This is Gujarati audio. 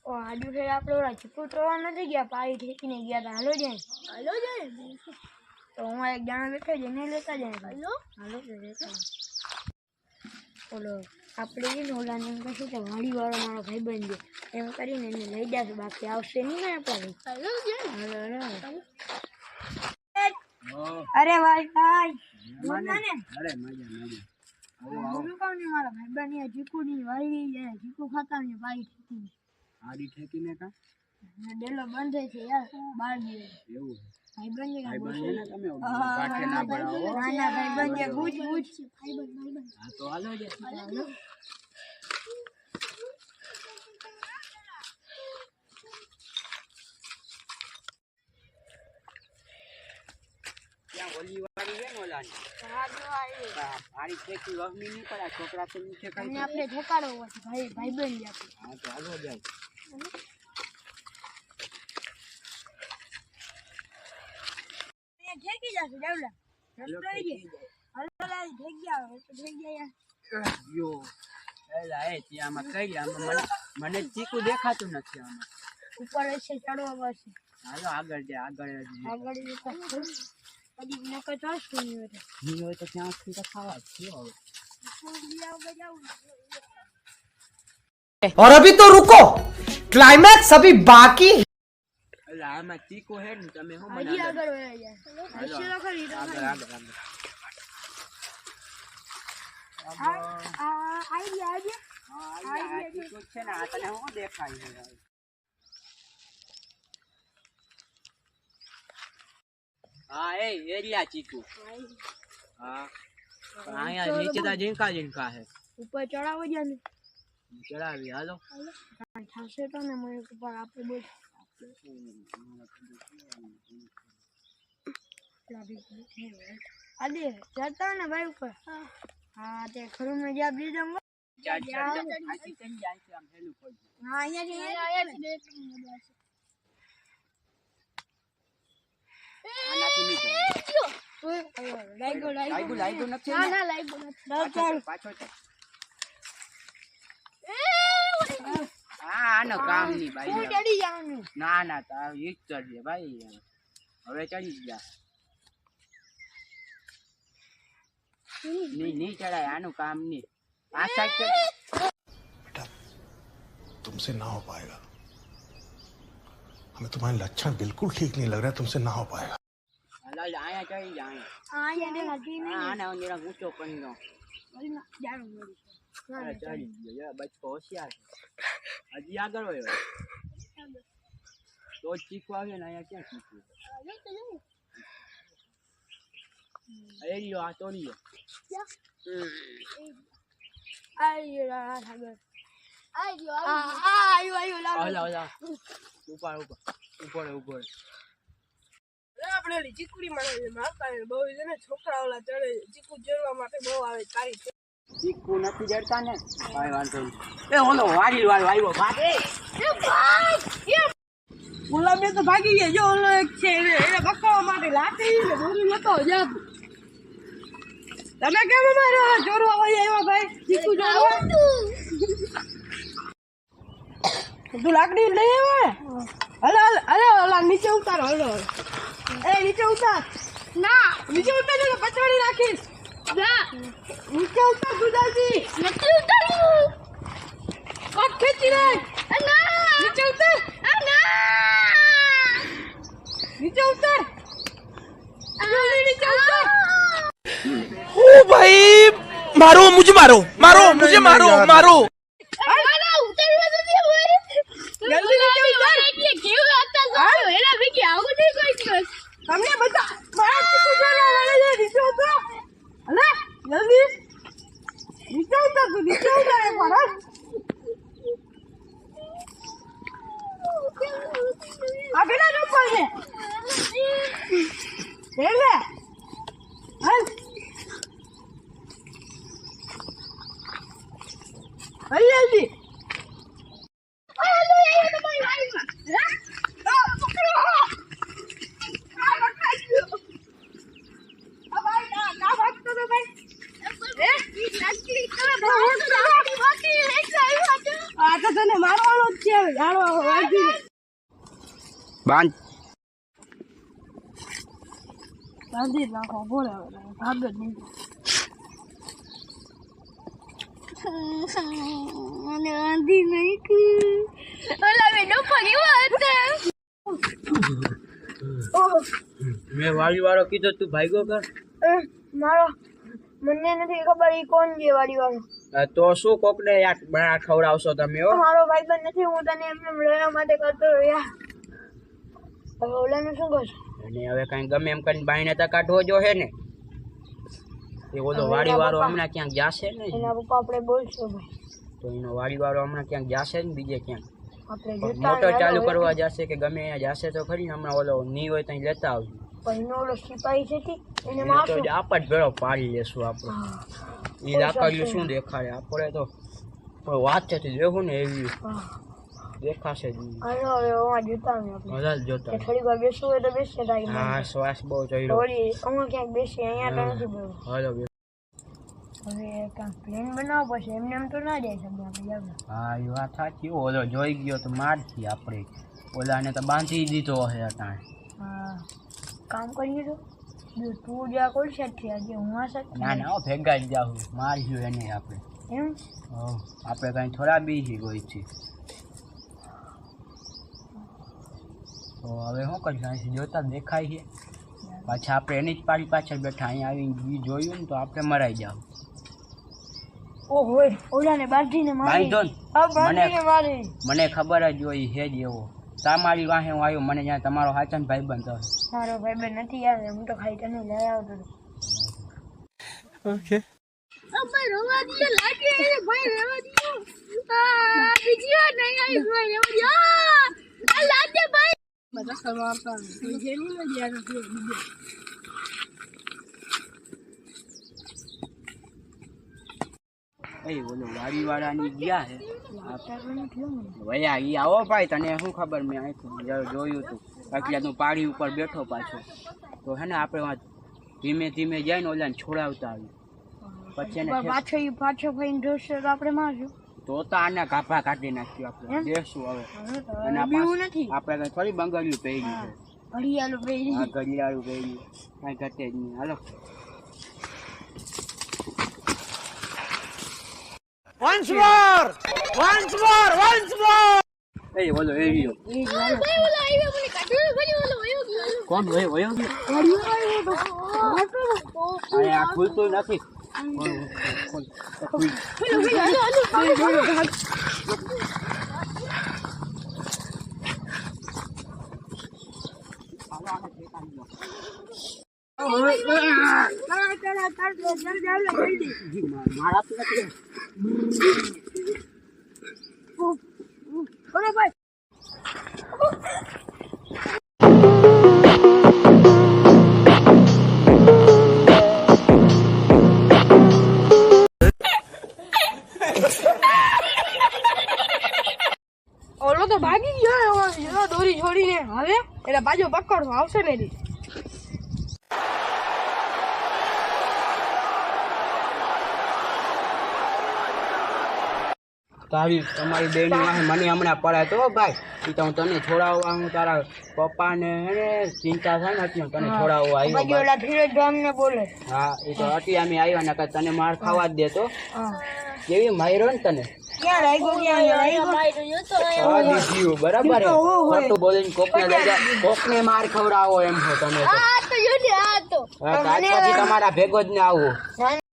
આજુ ફેર આપણે ઓલા ચીકુ તોડવા નથી ગયા, પાણી ઠેકીને ગયા હતા. હાલો જાય તો હું એક જણા બેઠા જઈને લેતા જાય. હાલો તો લેતા ઓલો આપણે છે ને ઓલાને એમ કહીશું કે વાડીવાળો મારો ભાઈબંધ છે એમ કરીને એને લઈ જશે, બાકી આવશે નહીં ને આપણે. અરે ભાઈ મજા ને મારા ભાઈબંધ ચીકુ ની વાળી જાય, ચીકુ ખાતા ને પાણી ઠેકીને આડી ઠેકીને કા ડેલો બંધ છે યાર 12 દિવસ. એવું ભાઈબંધ તમે કાઠે ના ભરાવો. ના ભાઈબંધ ગુજ હા તો હાલો જે ત્યાં ઓલી વાળી છે ને ઓલાની પાણી ઠેકી વહમી નહીં પડે, છોકરા તો નીચે ખાઈ આપણે ઠેકાડો ભાઈ ભાઈબંધ આપણે. હા તો હાલો જાય. ઠેકી જશે ડેવલા રસ્તો આવી જાય. હાલો ઠેક ગયા હવે તો થઈ ગયા યો એલા એ આમાં કઈ આમાં મને ચીકુ દેખાતું નથી. આમાં ઉપર હશે ચડવા પડશે. હાલો આગળ જાય આગળ કદી નકો ચાલશે નહીં હોય તો ત્યાં સુધી ખાવા જ છે. और अभी तो रुको, क्लाइमैक्स अभी बाकी. એટલે આમાં ચીકુ હે ને તમે શું મને હજી આગળ વયા જાય. હશે ખરી આગળ આઈડિયા ચીકુ છે ને આ તને શું દેખાય છે? હા એ એરિયા ચીકુ. હા અહીંયા નીચે તો ઝીણકા હે. ઉપર ચડાવો જાય ને ચડાવી હાલો થશે તો ને મને ઉપર આપણે બોલ આદે ચડતા ને ભાઈ ઉપર. હા તે ખરું મેં જ્યાં બીજો હા આનો કામ નહીં ભાઈ. ચડી જવાનું. ના ના તાર ઈ ચડજે ભાઈ, હવે ચડી ગયા. નહીં ચડાય, આનું કામ નહીં. આ સાઈડ बेटा तुमसे ना हो पाएगा, हमें तुम्हारे लक्षण बिल्कुल ठीक नहीं लग रहा है, तुमसे ना हो पाएगा. અહીંયા ચડી જાય. આને જરા ઊંચો કરી દો. ચડી ગયો બચકો હોશિયાર. હજી આગળ હોય તો જ શીખવા આવે ને. અહીંયા ક્યાં શીખવું? એરિયો આ તોડીયો. ઉપર આપણે ચીકુડી મારતા બહુ ને છોકરા ઓલા ચડે ચીકુ જોડવા માટે બહુ આવે તારી ચીકુ નથી જડતા ને ભાઈ વાંધો નહીં. એ ઓલો વાડી વાળો આવ્યો ભાગે. ઓલા બે તો ભાગી ગયા. જો ઓલો એક છે એને બકાવવા માટે લાકડી ને બધું નતો જા. તમે કેમ મારો જોરવા હોય આવ્યા ભાઈ ચીકુ જોડવા? તું લાકડી લઈ આવ્યો? હલો અરે ઓલા નીચે ઉતારો. હલો એ નીચે ઉતાર. ના નીચે ઉતાર ને પછાડી રાખીશ. ના નીચે ઉતાર ગુદાજી. નથી ઉતાર્યું. કોટ ખેંચી રાખ. ના નીચે ઉતાર. ના નીચે ઉતાર. જલ્દી નીચે ઉતાર. ओ भाई मारो मुझे, मारो मारो मुझे, मारो मारो. જલ્દી નીચે ઉતાર. કેવું હતા સારું એના ભેગી આવું નહીં કોઈ દિવસ. તમને બધા મારા ચીકુ જોડવા વાળા છે. નીચે ઉતાર. અલે જલ્દી નીચે ઉતાર. તું નીચે ઉતાર એકવાર. આ કેટલા નંબર છે? એટલે હાલ હાલો વાગી બાંધ બાંધી નાખો બોલે ભાગ જ નહીં અને આંધી નહીં કે ઓલા મે નો પડી વાત મેં વાડીવાળો કીધો તું ભાગ્યો કર મારો મને નથી ખબર ઈ કોણ છે વાડીવાળો. તો શું કોકને યાર બના ખવડાવશો તમે હો મારો ભાઈબંધ નથી, હું તને એમને લેવા માટે કરતો રહ્યો યાર. હવે ઓલાનું શું કરશું? અને હવે કઈ ગમે એમ કરીને બાઈને તો કાઢવો જો હે ને એ ઓલો વાડીવાળો હમણાં ક્યાંક જાશે ને એના પપ્પા આપણે બોલશું ભાઈ. તો એનો વાડીવાળો હમણાં ક્યાંક જાશે ને બીજે ક્યાંક આપણે મોટર ચાલુ કરવા જશે કે ગમે અહીંયા જાશે તો ખરી ને હમણાં ઓલો ની હોય ત્યાં લેતા આવજો. પણ ઓલો સિપાહી છે તી, એને તો મારશું. જ આપ જ ભેળો પાડી લેશું આપણે. એ લાકડીયું શું દેખાડે આપણે તો કોઈ વાત છે લેવું ને એવી દેખાશે જ નહીં. હાલો હવે અમાર જોતા અમે આપણે મજા જ જોતા કે થોડીક વાર બેસવું હોય તો બેસીએ તારી હા શ્વાસ બહુ ચડ્યો થોડી અમે ક્યાંક બેસીએ, અહીંયા તો નથી બોલવું. હાલો બે હવે ક્યાંક પ્લેન બનાવવો પડશે, એમને એમ તો ના જાય શકીએ આપણે યાર. હા એ વાત સાચી ઓલો જોઈ ગયો તો મારથી આપણે ઓલાને તો બાંધી દીધો હે અટાણે. હા કામ કરીએ તો જો તું જ્યાં કોલ સેટ છે આજે હું આ સેટ ના ના હો, ભેગા જ જાઉં માર્યું એને આપણે. એમ આપણે કઈ થોડા બીજી કોઈ છે તો હવે શું કરીશું અહીંથી જોતા જ દેખાય છે પાછા આપણે એની જ પાડી પાછળ બેઠા અહીંયા આવીને બી જોયું ને તો આપણે મરાઈ જાવ. ઓહો ઓલાને બાંધીને મારી. બાંધો ને. હા બાંધીને મારી. મને ખબર જ હોય હે જ એવો તમારી વાહે હું આવ્યો મને જ્યાં તમારો હાચન ભાઈબંધ હતો. મારો ભાઈબંધ નથી યાર, હું તો ખાઈ તને લઈ આવતો હતો. Okay. ભાઈ રોવા દીયો લાગે ભાઈ રેવા દીયો આ બીજી વાર નહીં આવી ભાઈ રેવા દીયો આ લાગે ભાઈ બધા સવારતા જેની ને દિયા નથી બીજો એ ઓલો વાડીવાળાની ગયા હે વયા ઈ આવો ભાઈ તને શું ખબર મેં અહીંથી જોયું હતું એટલે તું પાડી ઉપર બેઠો પાછો તો હે ને આપણે ધીમે ધીમે જઈને ઓલાને છોડાવતા આવ્યું પછી એને પાછો ભાઈ જોશે તો આપણે મારશું. તો આને કાપા કાઢી નાખ્યું આપણે દેશું હવે અને આપણે કઈ થોડી બંગડિયું પહેર્યું છે ઘડિયાળું પહેરી. આ ઘડિયાળું પહેર્યું કઈ ઘટે જ નહીં. હાલો Once more! Once more! Once more! એ બોલો એ ગયો ભાઈ ઓલા આવ્યો મને કાઢ્યો ભાઈ ઓલો આવ્યો ગયો કોણ વયો ગયો આ ખુલતું નથી. ઓલો તો ભાગી ગયો દોરી છોડીને હવે એટલે બાજુ પકડવો આવશે ને રી તારી તમારી બેન મને હમણાં પડે તો ભાઈ એ તો હું તને છોડાવવા હું તારા પપ્પાને એને ચિંતા થાય ને તને છોડાવવા આવ્યો. ઓલા ધીરજ ગામને બોલે. હા એ તો અટી અમે આવ્યા ને તને માર ખાવા જ દેતો હા કેવી માર્યો ને તને ક્યાં રાખ્યો બરાબર ખોટું બોલીને કોકને લઈ જાય કોકને માર ખવડાવો એમ છો તમે તો. આ તો જો ને આ તો હા, તો આજ પછી તમારા ભેગો જ ને આવું